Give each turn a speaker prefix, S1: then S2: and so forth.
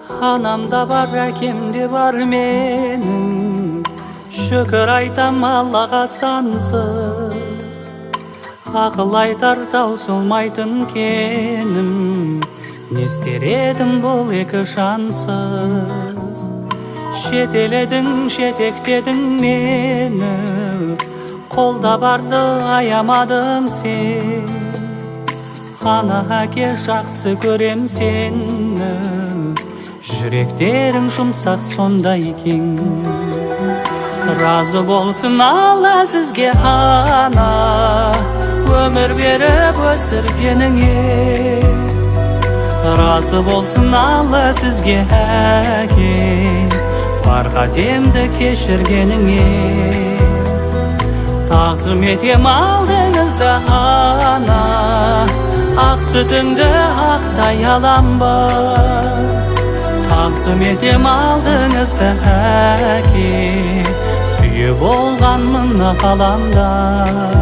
S1: Anam da var, әкем де бар менің. Шүкір айтам Аллаға сансыз. Ақыл айтар таусылмайтын кенім. Не істер едім бұл екі жансыз. Жетеледің, жетектедің мені. Қолда барды аямадың сен. Ана әке жақсы көрем сені. Жүректерің жұмсақ сондай екен. Разы болсын Алла сізге ана, өмір беріп өсіргеніңе. Разы болсын Алла сізге әке, бар қатемді кешіргеніңе. Тағзым етем алдыңызда ана, ақ сүтіңді ақтай алам ба. Тағзым етем алдыңызда әке, сүйіп болғанмын ғаламда.